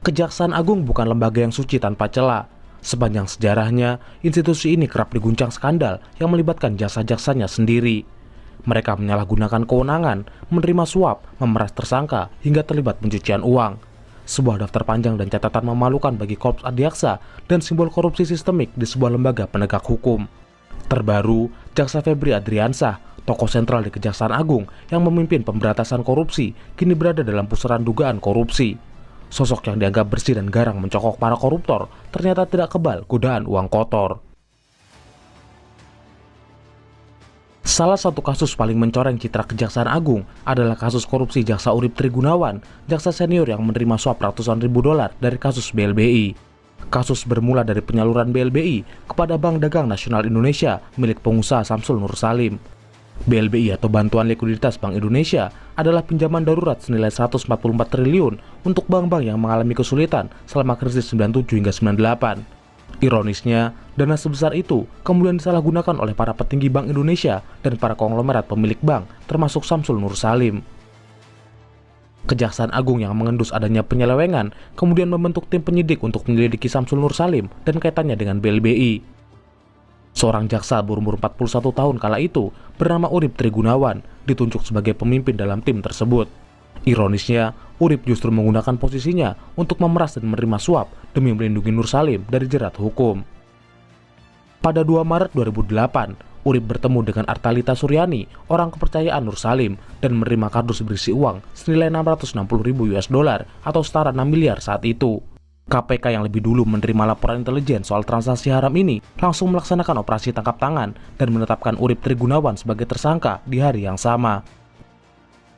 Kejaksaan Agung bukan lembaga yang suci tanpa celah. Sepanjang sejarahnya, institusi ini kerap diguncang skandal yang melibatkan jaksa-jaksanya sendiri. Mereka menyalahgunakan kewenangan, menerima suap, memeras tersangka, hingga terlibat pencucian uang. Sebuah daftar panjang dan catatan memalukan bagi Korps Adiaksa dan simbol korupsi sistemik di sebuah lembaga penegak hukum. Terbaru, Jaksa Febri Adriansah, tokoh sentral di Kejaksaan Agung yang memimpin pemberantasan korupsi, kini berada dalam pusaran dugaan korupsi. Sosok yang dianggap bersih dan garang mencokok para koruptor ternyata tidak kebal godaan uang kotor. Salah satu kasus paling mencoreng citra Kejaksaan Agung adalah kasus korupsi Jaksa Urip Trigunawan, jaksa senior yang menerima suap ratusan ribu dolar dari kasus BLBI. Kasus bermula dari penyaluran BLBI kepada Bank Dagang Nasional Indonesia milik pengusaha Samsul Nur Salim. BLBI atau Bantuan Likuiditas Bank Indonesia adalah pinjaman darurat senilai 144 triliun untuk bank-bank yang mengalami kesulitan selama krisis 97 hingga 98. Ironisnya, dana sebesar itu kemudian disalahgunakan oleh para petinggi Bank Indonesia dan para konglomerat pemilik bank, termasuk Samsul Nur Salim. Kejaksaan Agung yang mengendus adanya penyelewengan kemudian membentuk tim penyidik untuk menyelidiki Samsul Nur Salim dan kaitannya dengan BLBI. Seorang jaksa berumur 41 tahun kala itu bernama Urip Trigunawan ditunjuk sebagai pemimpin dalam tim tersebut. Ironisnya, Urip justru menggunakan posisinya untuk memeras dan menerima suap demi melindungi Nur Salim dari jerat hukum. Pada 2 Maret 2008, Urip bertemu dengan Artalita Suryani, orang kepercayaan Nur Salim, dan menerima kardus berisi uang senilai 660.000 US dollar atau setara 6 miliar saat itu. KPK yang lebih dulu menerima laporan intelijen soal transaksi haram ini langsung melaksanakan operasi tangkap tangan dan menetapkan Urip Trigunawan sebagai tersangka di hari yang sama.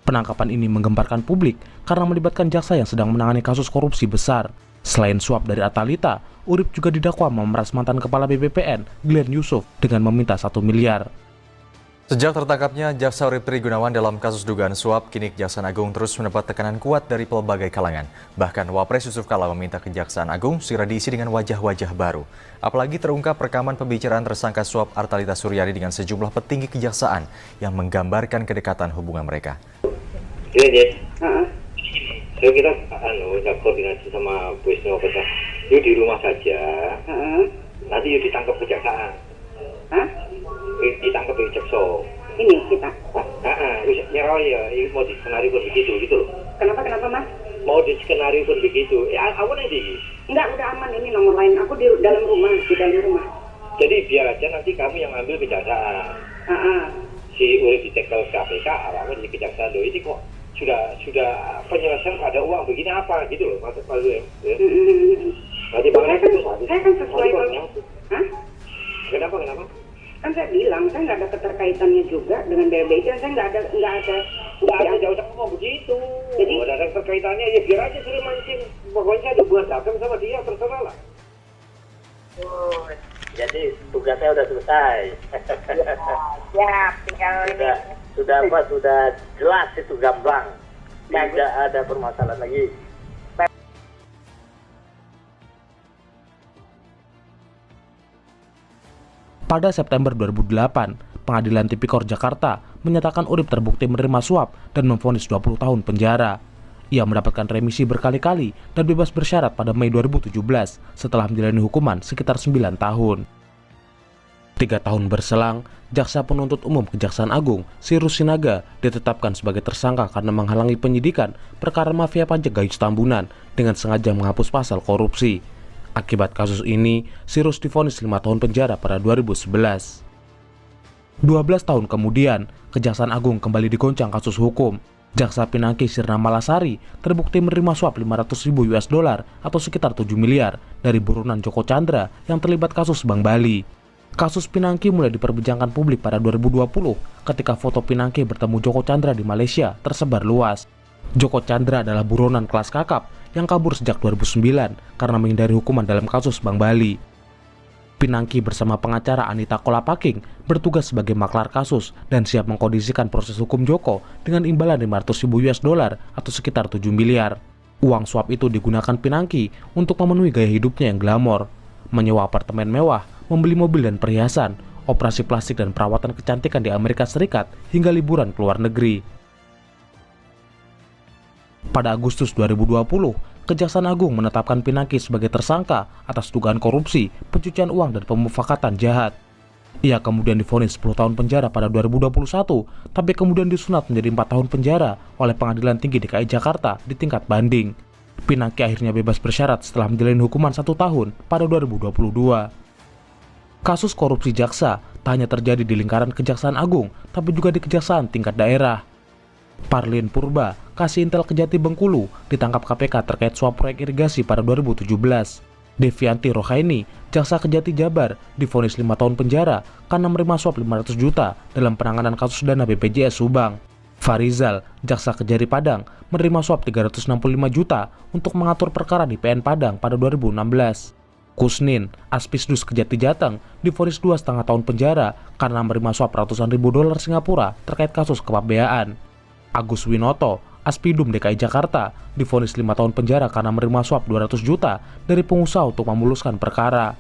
Penangkapan ini menggemparkan publik karena melibatkan jaksa yang sedang menangani kasus korupsi besar. Selain suap dari Artalita, Urip juga didakwa memeras mantan kepala BPPN, Glenn Yusuf, dengan meminta 1 miliar. Sejak tertangkapnya Jaksa Urip Trigunawan dalam kasus dugaan suap, kini Kejaksaan Agung terus mendapat tekanan kuat dari pelbagai kalangan. Bahkan Wapres Yusuf Kala meminta Kejaksaan Agung segera diisi dengan wajah-wajah baru. Apalagi terungkap rekaman pembicaraan tersangka suap Artalita Suryani dengan sejumlah petinggi kejaksaan yang menggambarkan kedekatan hubungan mereka. Iya, Jess. So, kita koordinasi sama Bu Isno, yuk di rumah saja. Nanti yuk ditangkap kejaksaan. Ditangkap di jaksa. Ini kita. Nyerah ya, mau di skenario pun begitu gitu loh. Kenapa Mas? Mau di skenario pun begitu. Aku nanti. Enggak, udah aman, ini nomor lain. Aku di dalam rumah. Jadi biar aja nanti kami yang ambil kejaksaan. Si Urip ditekel KPK, awalnya di kejaksaan loh. Ini kok sudah penyelesaian pada uang begini apa gitu loh, Mas Lem. Nanti Saya kan sesuai kalau. Kenapa? Kan saya bilang, saya nggak ada keterkaitannya juga dengan BLBI, dan saya nggak ada jauh-jauh ngomong begitu. Jadi ada keterkaitannya ya biar aja suruh mancing. Pokoknya ada buat dagang sama dia, terserah lah. Oh, jadi tugasnya udah selesai. ya tinggal sudah jelas itu gamblang. Tidak ada permasalahan lagi. Pada September 2008, Pengadilan Tipikor Jakarta menyatakan Urip terbukti menerima suap dan memvonis 20 tahun penjara. Ia mendapatkan remisi berkali-kali dan bebas bersyarat pada Mei 2017 setelah menjalani hukuman sekitar 9 tahun. 3 tahun berselang, Jaksa Penuntut Umum Kejaksaan Agung, Sirus Sinaga, ditetapkan sebagai tersangka karena menghalangi penyidikan perkara mafia pajak Gayus Tambunan dengan sengaja menghapus pasal korupsi. Akibat kasus ini, Sirus divonis 5 tahun penjara pada 2011. 12 tahun kemudian, Kejaksaan Agung kembali digoncang kasus hukum. Jaksa Pinangki Sirna Malasari terbukti menerima suap 500.000 US dollar atau sekitar 7 miliar dari buronan Joko Chandra yang terlibat kasus Bank Bali. Kasus Pinangki mulai diperbincangkan publik pada 2020 ketika foto Pinangki bertemu Joko Chandra di Malaysia tersebar luas. Joko Chandra adalah buronan kelas kakap yang kabur sejak 2009 karena menghindari hukuman dalam kasus Bank Bali. Pinangki bersama pengacara Anita Kolapaking bertugas sebagai maklar kasus dan siap mengkondisikan proses hukum Joko dengan imbalan 500.000 US dollar atau sekitar 7 miliar. Uang suap itu digunakan Pinangki untuk memenuhi gaya hidupnya yang glamor, menyewa apartemen mewah, membeli mobil dan perhiasan, operasi plastik dan perawatan kecantikan di Amerika Serikat, hingga liburan ke luar negeri. Pada Agustus 2020, Kejaksaan Agung menetapkan Pinangki sebagai tersangka atas dugaan korupsi, pencucian uang, dan pemufakatan jahat. Ia kemudian divonis 10 tahun penjara pada 2021, tapi kemudian disunat menjadi 4 tahun penjara oleh Pengadilan Tinggi DKI Jakarta di tingkat banding. Pinangki akhirnya bebas bersyarat setelah menjalani hukuman 1 tahun pada 2022. Kasus korupsi jaksa tak hanya terjadi di lingkaran Kejaksaan Agung, tapi juga di kejaksaan tingkat daerah. Parlin Purba, Kasih Intel Kejati Bengkulu, ditangkap KPK terkait suap proyek irigasi pada 2017. Devianti Rohaini, Jaksa Kejati Jabar, divonis 5 tahun penjara karena menerima suap 500 juta dalam penanganan kasus dana BPJS Subang. Farizal, Jaksa Kejari Padang, menerima suap 365 juta untuk mengatur perkara di PN Padang pada 2016. Kusnin, Aspidus Kejati Jateng, divonis 2,5 tahun penjara karena menerima suap ratusan ribu dolar Singapura terkait kasus kepabeaan. Agus Winoto, Aspidum DKI Jakarta, divonis 5 tahun penjara karena menerima suap 200 juta dari pengusaha untuk memuluskan perkara.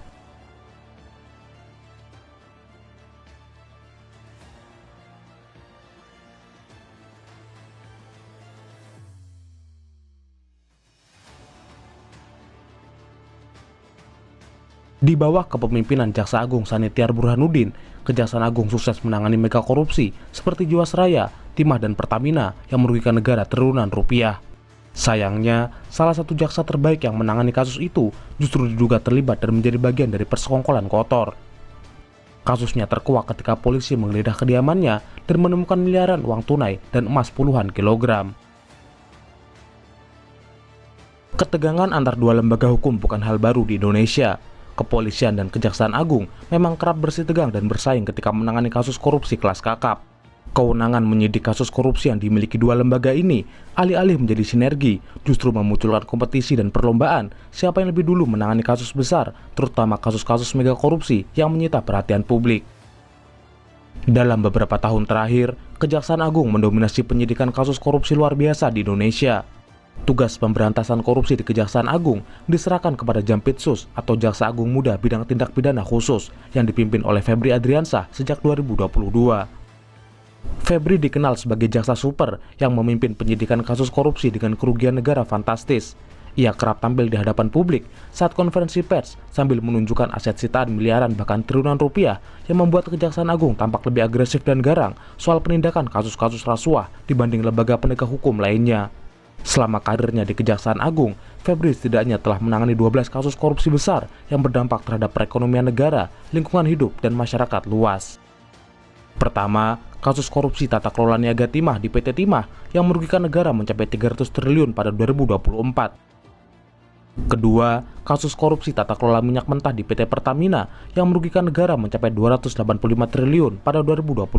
Di bawah kepemimpinan Jaksa Agung Sanitiar Burhanuddin, Kejaksaan Agung sukses menangani mega korupsi seperti Jiwasraya, Timah, dan Pertamina yang merugikan negara triliunan rupiah. Sayangnya, salah satu jaksa terbaik yang menangani kasus itu justru diduga terlibat dan menjadi bagian dari persekongkolan kotor. Kasusnya terkuak ketika polisi menggeledah kediamannya dan menemukan miliaran uang tunai dan emas puluhan kilogram. Ketegangan antar dua lembaga hukum bukan hal baru di Indonesia. Kepolisian dan Kejaksaan Agung memang kerap bersitegang dan bersaing ketika menangani kasus korupsi kelas kakap. Kewenangan menyidik kasus korupsi yang dimiliki dua lembaga ini, alih-alih menjadi sinergi, justru memunculkan kompetisi dan perlombaan siapa yang lebih dulu menangani kasus besar, terutama kasus-kasus mega korupsi yang menyita perhatian publik. Dalam beberapa tahun terakhir, Kejaksaan Agung mendominasi penyidikan kasus korupsi luar biasa di Indonesia. Tugas pemberantasan korupsi di Kejaksaan Agung diserahkan kepada Jampitsus atau Jaksa Agung Muda Bidang Tindak Pidana Khusus yang dipimpin oleh Febri Adriansah sejak 2022. Febri dikenal sebagai jaksa super yang memimpin penyidikan kasus korupsi dengan kerugian negara fantastis. Ia kerap tampil di hadapan publik saat konferensi pers sambil menunjukkan aset sitaan miliaran bahkan triliunan rupiah yang membuat Kejaksaan Agung tampak lebih agresif dan garang soal penindakan kasus-kasus rasuah dibanding lembaga penegak hukum lainnya. Selama karirnya di Kejaksaan Agung, Febri setidaknya telah menangani 12 kasus korupsi besar yang berdampak terhadap perekonomian negara, lingkungan hidup, dan masyarakat luas. Pertama, kasus korupsi tata kelola niaga timah di PT Timah yang merugikan negara mencapai 300 triliun pada 2024. Kedua, kasus korupsi tata kelola minyak mentah di PT Pertamina yang merugikan negara mencapai 285 triliun pada 2025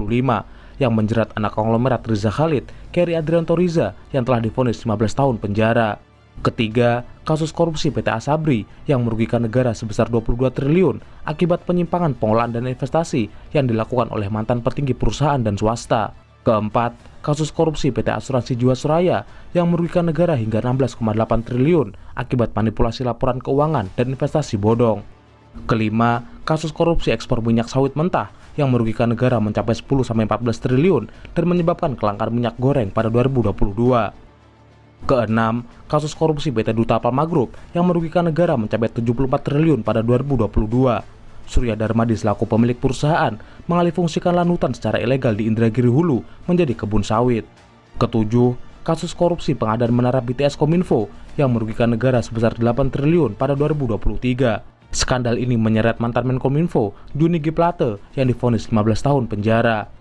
yang menjerat anak konglomerat Riza Khalid, Kerry Adrianto Riza yang telah divonis 15 tahun penjara. Ketiga, kasus korupsi PT Asabri yang merugikan negara sebesar 22 triliun akibat penyimpangan pengelolaan dan investasi yang dilakukan oleh mantan petinggi perusahaan dan swasta. Keempat, kasus korupsi PT Asuransi Jiwasraya yang merugikan negara hingga 16,8 triliun akibat manipulasi laporan keuangan dan investasi bodong. Kelima, kasus korupsi ekspor minyak sawit mentah yang merugikan negara mencapai 10-14 triliun dan menyebabkan kelangkaan minyak goreng pada 2022. Keenam, kasus korupsi PT Duta Palma Group yang merugikan negara mencapai 74 triliun pada 2022. Surya Darmadi selaku pemilik perusahaan mengalihfungsikan lahan hutan secara ilegal di Indragiri Hulu menjadi kebun sawit. Ketujuh, kasus korupsi pengadaan menara BTS Kominfo yang merugikan negara sebesar 8 triliun pada 2023. Skandal ini menyeret mantan Menkominfo, Juni G. Plate, yang divonis 15 tahun penjara.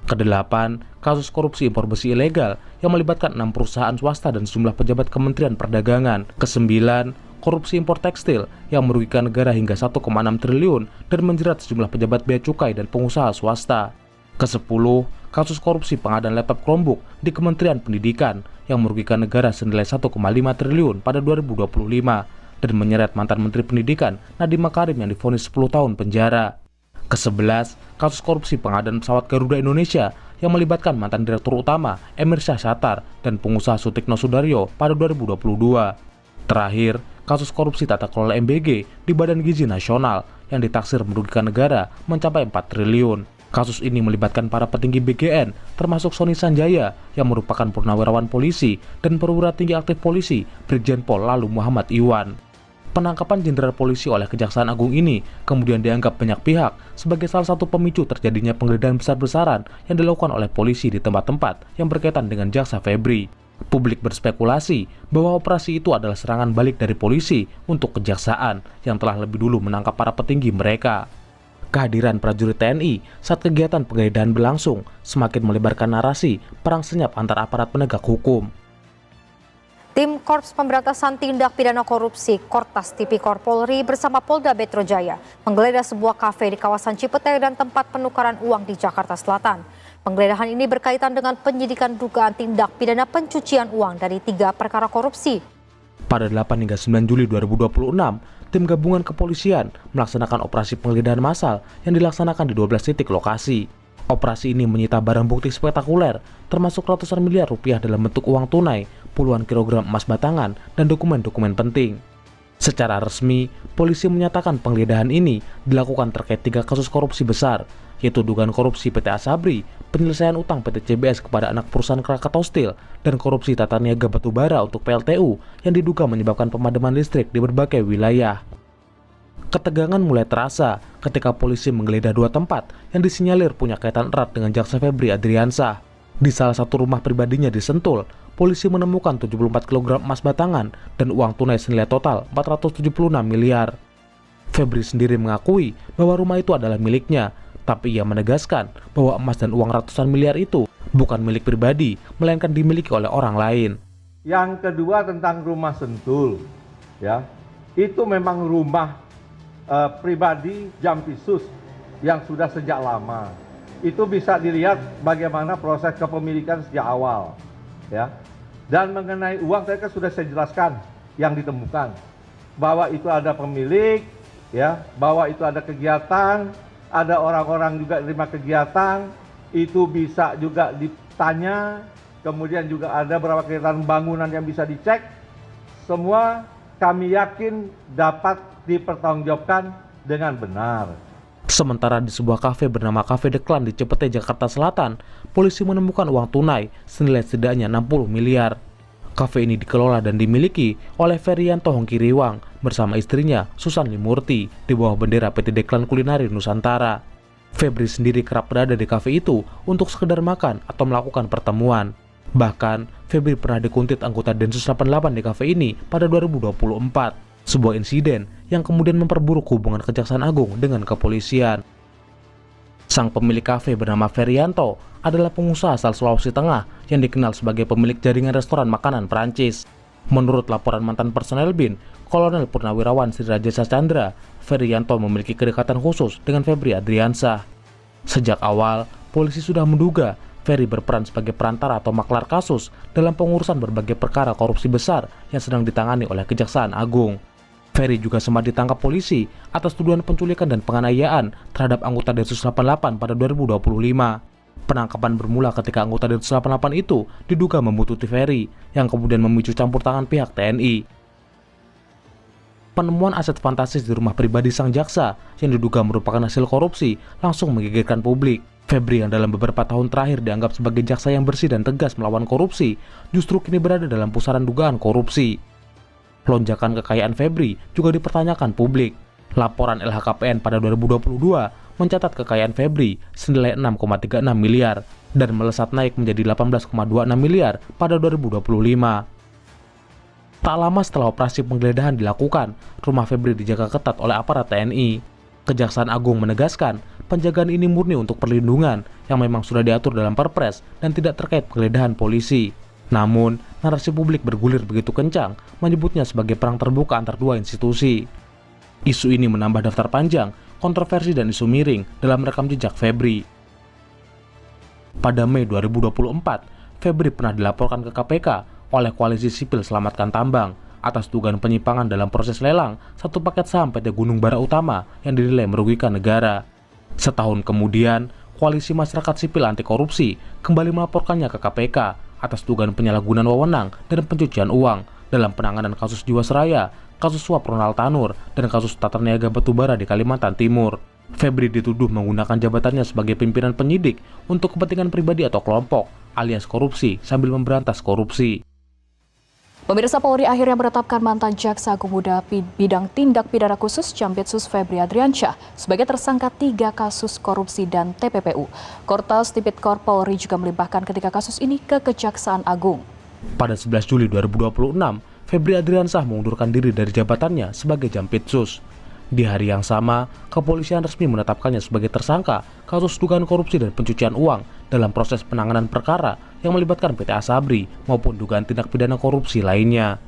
Kedelapan, kasus korupsi impor besi ilegal yang melibatkan 6 perusahaan swasta dan sejumlah pejabat Kementerian Perdagangan. Kesembilan, korupsi impor tekstil yang merugikan negara hingga 1,6 triliun dan menjerat sejumlah pejabat bea cukai dan pengusaha swasta. Kesepuluh, kasus korupsi pengadaan laptop Chromebook di Kementerian Pendidikan yang merugikan negara senilai 1,5 triliun pada 2025 dan menyeret mantan Menteri Pendidikan Nadiem Makarim yang divonis 10 tahun penjara. Ke-11, kasus korupsi pengadaan pesawat Garuda Indonesia yang melibatkan mantan Direktur Utama Emir Syahsatar dan pengusaha Sutikno Sudaryo pada 2022. Terakhir, kasus korupsi tata kelola MBG di Badan Gizi Nasional yang ditaksir merugikan negara mencapai 4 triliun. Kasus ini melibatkan para petinggi BGN, termasuk Sony Sanjaya yang merupakan purnawirawan polisi dan perwira tinggi aktif polisi Brigjen Pol Lalu Muhammad Iwan. Penangkapan jenderal polisi oleh Kejaksaan Agung ini kemudian dianggap banyak pihak sebagai salah satu pemicu terjadinya penggeledahan besar-besaran yang dilakukan oleh polisi di tempat-tempat yang berkaitan dengan jaksa Febri. Publik berspekulasi bahwa operasi itu adalah serangan balik dari polisi untuk kejaksaan yang telah lebih dulu menangkap para petinggi mereka. Kehadiran prajurit TNI saat kegiatan penggeledahan berlangsung semakin melebarkan narasi perang senyap antar aparat penegak hukum. Tim Korps Pemberantasan Tindak Pidana Korupsi Kortas Tipikor Polri bersama Polda Metro Jaya menggeledah sebuah kafe di kawasan Cipete dan tempat penukaran uang di Jakarta Selatan. Penggeledahan ini berkaitan dengan penyidikan dugaan tindak pidana pencucian uang dari 3 perkara korupsi. Pada 8 hingga 9 Juli 2026, tim gabungan kepolisian melaksanakan operasi penggeledahan massal yang dilaksanakan di 12 titik lokasi. Operasi ini menyita barang bukti spektakuler, termasuk ratusan miliar rupiah dalam bentuk uang tunai, puluhan kilogram emas batangan, dan dokumen-dokumen penting. Secara resmi, polisi menyatakan penggeledahan ini dilakukan terkait 3 kasus korupsi besar, yaitu dugaan korupsi PT Asabri, penyelesaian utang PT CBS kepada anak perusahaan Krakatau Steel, dan korupsi tata niaga batubara untuk PLTU yang diduga menyebabkan pemadaman listrik di berbagai wilayah. Ketegangan mulai terasa ketika polisi menggeledah 2 tempat yang disinyalir punya kaitan erat dengan jaksa Febri Adriansah. Di salah satu rumah pribadinya di Sentul, polisi menemukan 74 kg emas batangan dan uang tunai senilai total 476 miliar. Febri sendiri mengakui bahwa rumah itu adalah miliknya, tapi ia menegaskan bahwa emas dan uang ratusan miliar itu bukan milik pribadi, melainkan dimiliki oleh orang lain. Yang kedua tentang rumah Sentul, ya, itu memang rumah pribadi Jampisus yang sudah sejak lama. Itu bisa dilihat bagaimana proses kepemilikan sejak awal, ya. Dan mengenai uang tadi kan sudah saya jelaskan yang ditemukan, bahwa itu ada pemilik, ya, bahwa itu ada kegiatan, ada orang-orang juga terima kegiatan, itu bisa juga ditanya, kemudian juga ada beberapa kegiatan bangunan yang bisa dicek. Semua kami yakin dapat dipertanggungjawabkan dengan benar. Sementara di sebuah kafe bernama Cafe The Clan di Cipete, Jakarta Selatan, polisi menemukan uang tunai senilai setidaknya 60 miliar. Kafe ini dikelola dan dimiliki oleh Ferianto Hongkiriwang bersama istrinya Susan Limurti di bawah bendera PT The Clan Kulinari Nusantara. Febri sendiri kerap berada di kafe itu untuk sekedar makan atau melakukan pertemuan. Bahkan, Febri pernah dikuntit anggota Densus 88 di kafe ini pada 2024. Sebuah insiden yang kemudian memperburuk hubungan Kejaksaan Agung dengan kepolisian. Sang pemilik kafe bernama Ferianto adalah pengusaha asal Sulawesi Tengah yang dikenal sebagai pemilik jaringan restoran makanan Perancis. Menurut laporan mantan personel BIN, Kolonel Purnawirawan Sri Rajasa Chandra, Ferianto memiliki kedekatan khusus dengan Febri Adriansah. Sejak awal, polisi sudah menduga Ferry berperan sebagai perantara atau maklar kasus dalam pengurusan berbagai perkara korupsi besar yang sedang ditangani oleh Kejaksaan Agung. Ferry juga sempat ditangkap polisi atas tuduhan penculikan dan penganiayaan terhadap anggota Densus 88 pada 2025. Penangkapan bermula ketika anggota Densus 88 itu diduga membuntuti Ferry, yang kemudian memicu campur tangan pihak TNI. Penemuan aset fantastis di rumah pribadi sang jaksa yang diduga merupakan hasil korupsi langsung menggegerkan publik. Febri yang dalam beberapa tahun terakhir dianggap sebagai jaksa yang bersih dan tegas melawan korupsi, justru kini berada dalam pusaran dugaan korupsi. Lonjakan kekayaan Febri juga dipertanyakan publik. Laporan LHKPN pada 2022 mencatat kekayaan Febri senilai 6,36 miliar dan melesat naik menjadi 18,26 miliar pada 2025. Tak lama setelah operasi penggeledahan dilakukan, rumah Febri dijaga ketat oleh aparat TNI. Kejaksaan Agung menegaskan penjagaan ini murni untuk perlindungan yang memang sudah diatur dalam Perpres dan tidak terkait penggeledahan polisi. Namun, narasi publik bergulir begitu kencang, menyebutnya sebagai perang terbuka antar dua institusi. Isu ini menambah daftar panjang, kontroversi dan isu miring dalam rekam jejak Febri. Pada Mei 2024, Febri pernah dilaporkan ke KPK oleh Koalisi Sipil Selamatkan Tambang atas dugaan penyimpangan dalam proses lelang satu paket saham PT Gunung Bara Utama yang dinilai merugikan negara. Setahun kemudian, Koalisi Masyarakat Sipil Anti Korupsi kembali melaporkannya ke KPK atas dugaan penyalahgunaan wewenang dan pencucian uang dalam penanganan kasus Jiwasraya, kasus suap Ronald Tanur, dan kasus tata niaga batubara di Kalimantan Timur. Febri dituduh menggunakan jabatannya sebagai pimpinan penyidik untuk kepentingan pribadi atau kelompok, alias korupsi sambil memberantas korupsi. Pemirsa, Polri akhirnya menetapkan mantan Jaksa Agung Muda bidang tindak pidana khusus Jampitsus Febri Adriansyah sebagai tersangka 3 kasus korupsi dan TPPU. Kortas Tipikor Polri juga melimpahkan ketiga kasus ini ke Kejaksaan Agung. Pada 11 Juli 2026, Febri Adriansyah mengundurkan diri dari jabatannya sebagai Jampitsus. Di hari yang sama, kepolisian resmi menetapkannya sebagai tersangka kasus dugaan korupsi dan pencucian uang dalam proses penanganan perkara yang melibatkan PT Asabri maupun dugaan tindak pidana korupsi lainnya.